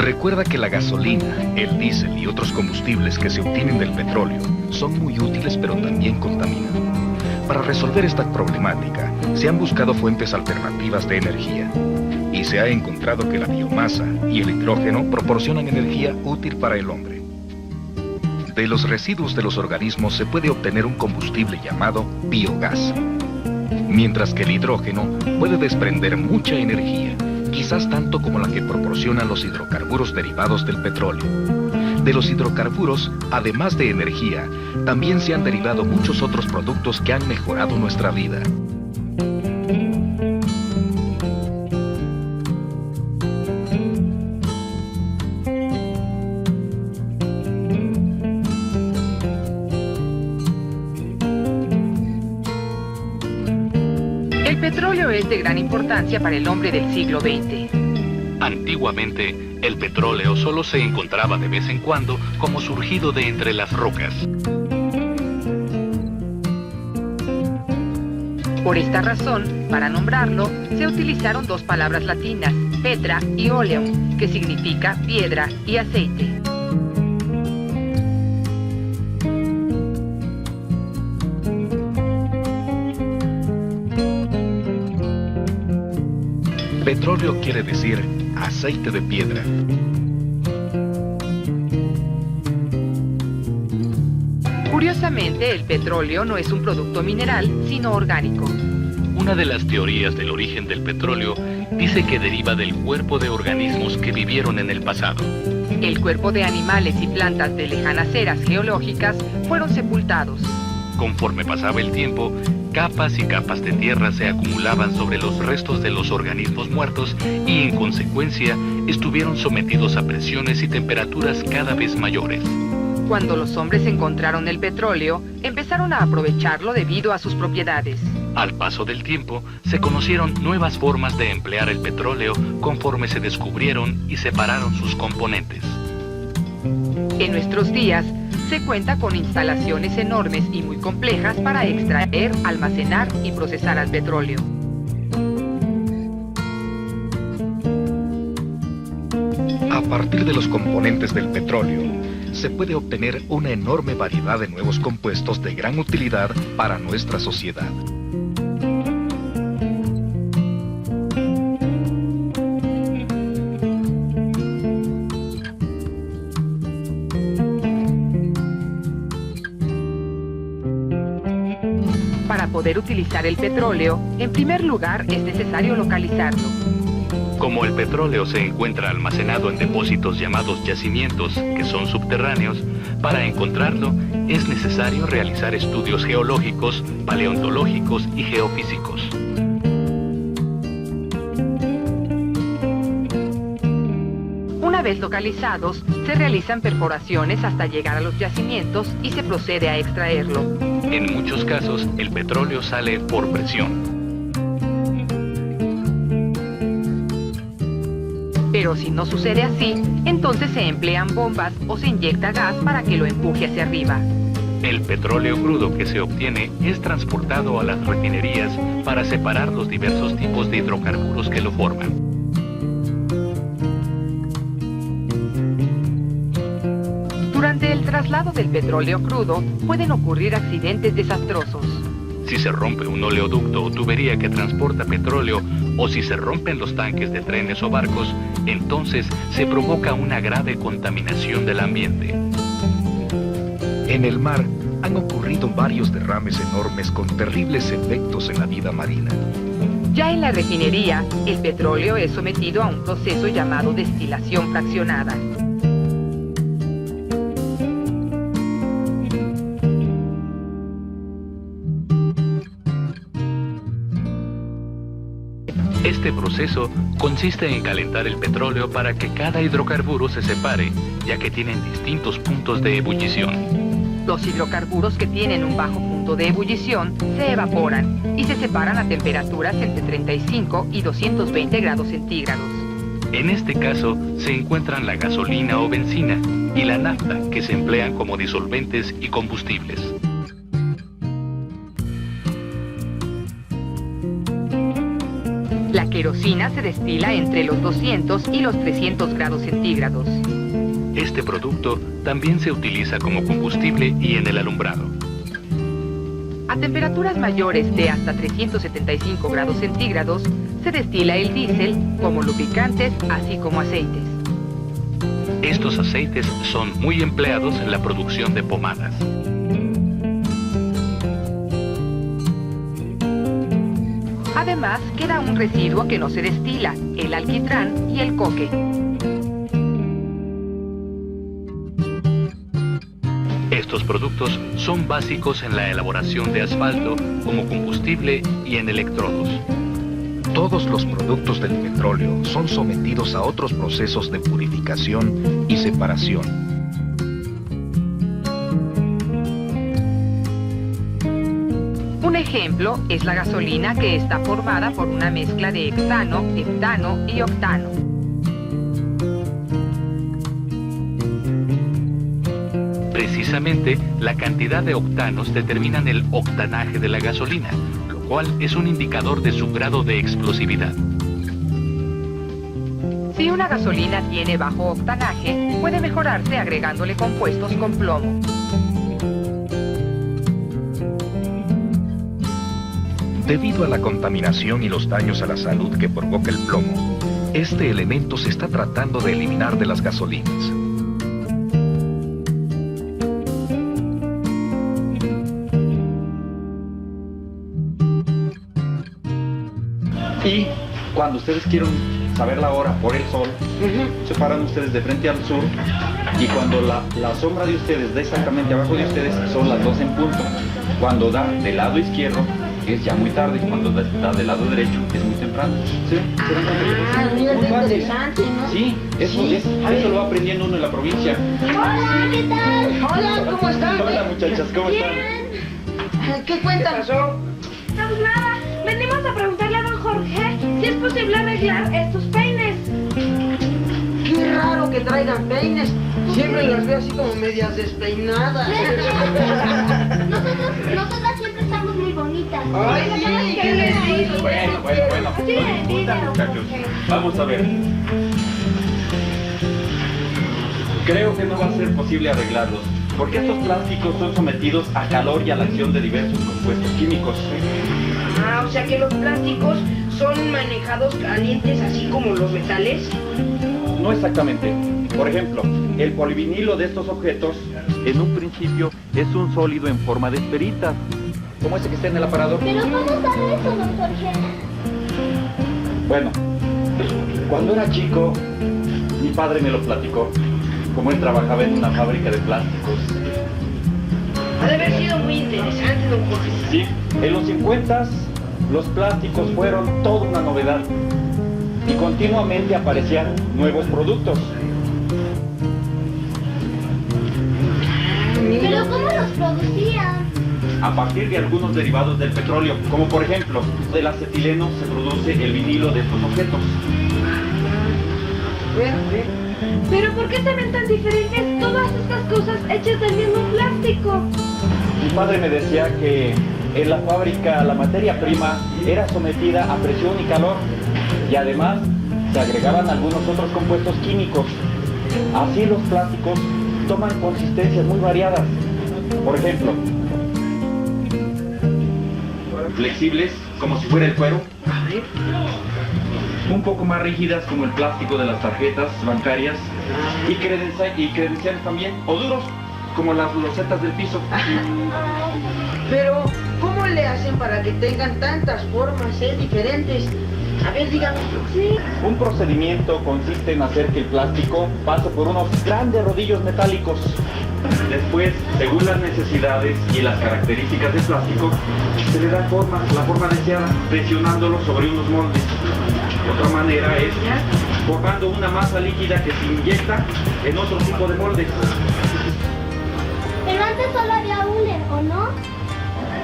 Recuerda que la gasolina, el diésel y otros combustibles que se obtienen del petróleo son muy útiles pero también contaminan. Para resolver esta problemática, se han buscado fuentes alternativas de energía y se ha encontrado que la biomasa y el hidrógeno proporcionan energía útil para el hombre. De los residuos de los organismos se puede obtener un combustible llamado biogás, mientras que el hidrógeno puede desprender mucha energía, quizás tanto como la que proporcionan los hidrocarburos derivados del petróleo. De los hidrocarburos, además de energía, también se han derivado muchos otros productos que han mejorado nuestra vida. El petróleo es de gran importancia para el hombre del siglo XX. Antiguamente, el petróleo solo se encontraba de vez en cuando como surgido de entre las rocas. Por esta razón, para nombrarlo, se utilizaron dos palabras latinas, petra y oleum, que significa piedra y aceite. Petróleo quiere decir aceite de piedra. Curiosamente, el petróleo no es un producto mineral, sino orgánico. Una de las teorías del origen del petróleo dice que deriva del cuerpo de organismos que vivieron en el pasado. El cuerpo de animales y plantas de lejanas eras geológicas fueron sepultados. Conforme pasaba el tiempo, capas y capas de tierra se acumulaban sobre los restos de los organismos muertos y, en consecuencia, estuvieron sometidos a presiones y temperaturas cada vez mayores. Cuando los hombres encontraron el petróleo, empezaron a aprovecharlo debido a sus propiedades. Al paso del tiempo, se conocieron nuevas formas de emplear el petróleo conforme se descubrieron y separaron sus componentes. En nuestros días, se cuenta con instalaciones enormes y muy complejas para extraer, almacenar y procesar al petróleo. A partir de los componentes del petróleo, se puede obtener una enorme variedad de nuevos compuestos de gran utilidad para nuestra sociedad. Para poder utilizar el petróleo, en primer lugar es necesario localizarlo. Como el petróleo se encuentra almacenado en depósitos llamados yacimientos, que son subterráneos, para encontrarlo es necesario realizar estudios geológicos, paleontológicos y geofísicos. Una vez localizados, se realizan perforaciones hasta llegar a los yacimientos y se procede a extraerlo. En muchos casos, el petróleo sale por presión. Pero si no sucede así, entonces se emplean bombas o se inyecta gas para que lo empuje hacia arriba. El petróleo crudo que se obtiene es transportado a las refinerías para separar los diversos tipos de hidrocarburos que lo forman. Durante el traslado del petróleo crudo pueden ocurrir accidentes desastrosos. Si se rompe un oleoducto o tubería que transporta petróleo, o si se rompen los tanques de trenes o barcos, entonces se provoca una grave contaminación del ambiente. En el mar han ocurrido varios derrames enormes con terribles efectos en la vida marina. Ya en la refinería, el petróleo es sometido a un proceso llamado destilación fraccionada. Este proceso consiste en calentar el petróleo para que cada hidrocarburo se separe, ya que tienen distintos puntos de ebullición. Los hidrocarburos que tienen un bajo punto de ebullición se evaporan y se separan a temperaturas entre 35 y 220 grados centígrados. En este caso se encuentran la gasolina o benzina y la nafta, que se emplean como disolventes y combustibles. La querosina se destila entre los 200 y los 300 grados centígrados. Este producto también se utiliza como combustible y en el alumbrado. A temperaturas mayores de hasta 375 grados centígrados, se destila el diésel como lubricantes, así como aceites. Estos aceites son muy empleados en la producción de pomadas. Además, queda un residuo que no se destila, el alquitrán y el coque. Estos productos son básicos en la elaboración de asfalto como combustible y en electrodos. Todos los productos del petróleo son sometidos a otros procesos de purificación y separación. Un ejemplo es la gasolina, que está formada por una mezcla de hexano, heptano y octano. Precisamente, la cantidad de octanos determinan el octanaje de la gasolina, lo cual es un indicador de su grado de explosividad. Si una gasolina tiene bajo octanaje, puede mejorarse agregándole compuestos con plomo. Debido a la contaminación y los daños a la salud que provoca el plomo, este elemento se está tratando de eliminar de las gasolinas. Y cuando ustedes quieren saber la hora por el sol, se paran ustedes de frente al sur, y cuando la sombra de ustedes da exactamente abajo de ustedes, son las 2 en punto. Cuando da del lado izquierdo, es ya muy tarde. Cuando da del lado derecho, es muy temprano. ¿Sí? Mira, Muy qué fácil. interesante, ¿no? Sí, eso lo va aprendiendo uno en la provincia. Hola, ¿qué tal? Hola, ¿cómo están? Hola muchachas, ¿cómo están? ¿Qué cuentan? Pues nada, venimos a preguntarle a don Jorge si es posible arreglar estos peines. Qué raro que traigan peines. Siempre las veo así como medias despeinadas. Nosotras siempre estamos muy bonitas. Ay, sí, ¿qué les digo? Bueno, no discutan, muchachos. Vamos a ver. Creo que no va a ser posible arreglarlos, porque estos plásticos son sometidos a calor y a la acción de diversos compuestos químicos. Ah, o sea que los plásticos son manejados calientes así como los metales. No exactamente. Por ejemplo, el polivinilo de estos objetos, en un principio, es un sólido en forma de esferitas, como ese que está en el aparador. Pero ¿cómo sabe eso, don Jorge? Bueno, cuando era chico, mi padre me lo platicó, como él trabajaba en una fábrica de plásticos. Ha de haber sido muy interesante, don Jorge. Sí, en los 50s, los plásticos fueron toda una novedad y continuamente aparecían nuevos productos. ¿Pero cómo los producían? A partir de algunos derivados del petróleo, como por ejemplo, del acetileno se produce el vinilo de estos objetos. ¿Pero por qué se ven tan diferentes todas estas cosas hechas del mismo plástico? Mi padre me decía que en la fábrica la materia prima era sometida a presión y calor, y además se agregaban algunos otros compuestos químicos. Así los plásticos toman consistencias muy variadas. Por ejemplo, flexibles, como si fuera el cuero. Un poco más rígidas, como el plástico de las tarjetas bancarias. Y credenciales también. O duros, como las losetas del piso. Pero, ¿cómo le hacen para que tengan tantas formas diferentes? A ver, dígame. Sí. Un procedimiento consiste en hacer que el plástico pase por unos grandes rodillos metálicos. Después, según las necesidades y las características del plástico, se le da forma, la forma deseada, presionándolo sobre unos moldes. Otra manera es formando una masa líquida que se inyecta en otro tipo de moldes. Pero antes solo había hule, ¿o no?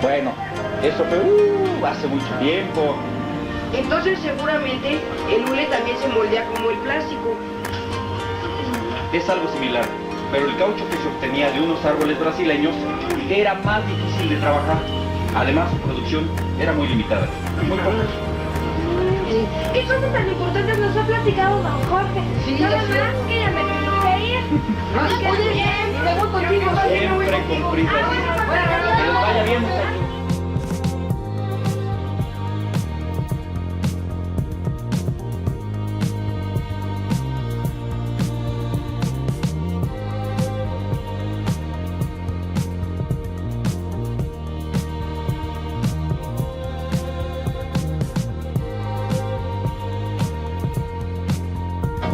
Bueno, eso fue hace mucho tiempo. Entonces seguramente el hule también se moldea como el plástico. Es algo similar, pero el caucho que se obtenía de unos árboles brasileños era más difícil de trabajar. Además, su producción era muy limitada. Muy poca. ¿Qué cosas tan importantes nos ha platicado don Jorge? Sí, Nada ya sé. más que ya me tengo que ir. Oye, me voy contigo. Siempre con prisa. Que les vaya bien, muchachos.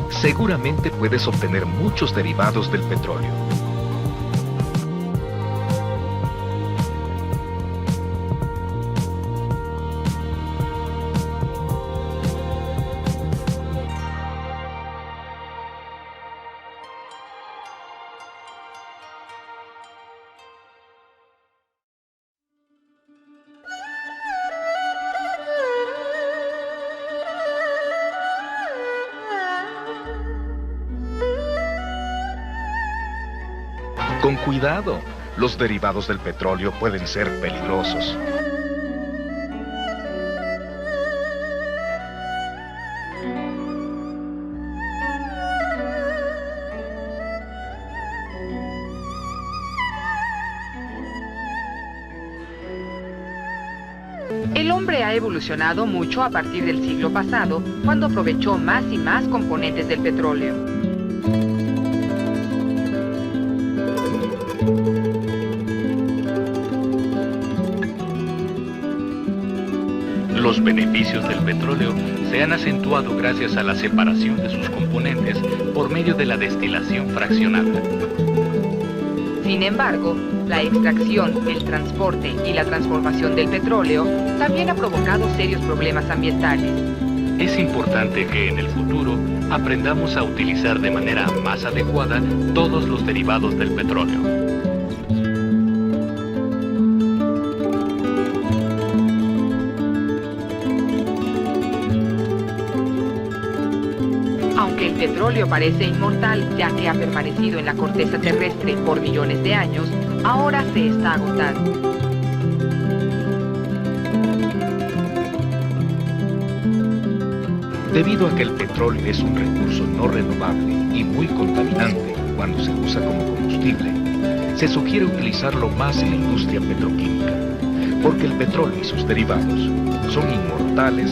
Seguramente puedes obtener muchos derivados del petróleo. Con cuidado, los derivados del petróleo pueden ser peligrosos. El hombre ha evolucionado mucho a partir del siglo pasado, cuando aprovechó más y más componentes del petróleo. Los beneficios del petróleo se han acentuado gracias a la separación de sus componentes por medio de la destilación fraccionada. Sin embargo, la extracción, el transporte y la transformación del petróleo también ha provocado serios problemas ambientales. Es importante que en el futuro aprendamos a utilizar de manera más adecuada todos los derivados del petróleo. Aunque el petróleo parece inmortal, ya que ha permanecido en la corteza terrestre por millones de años, ahora se está agotando. Debido a que el petróleo es un recurso no renovable y muy contaminante cuando se usa como combustible, se sugiere utilizarlo más en la industria petroquímica, porque el petróleo y sus derivados son inmortales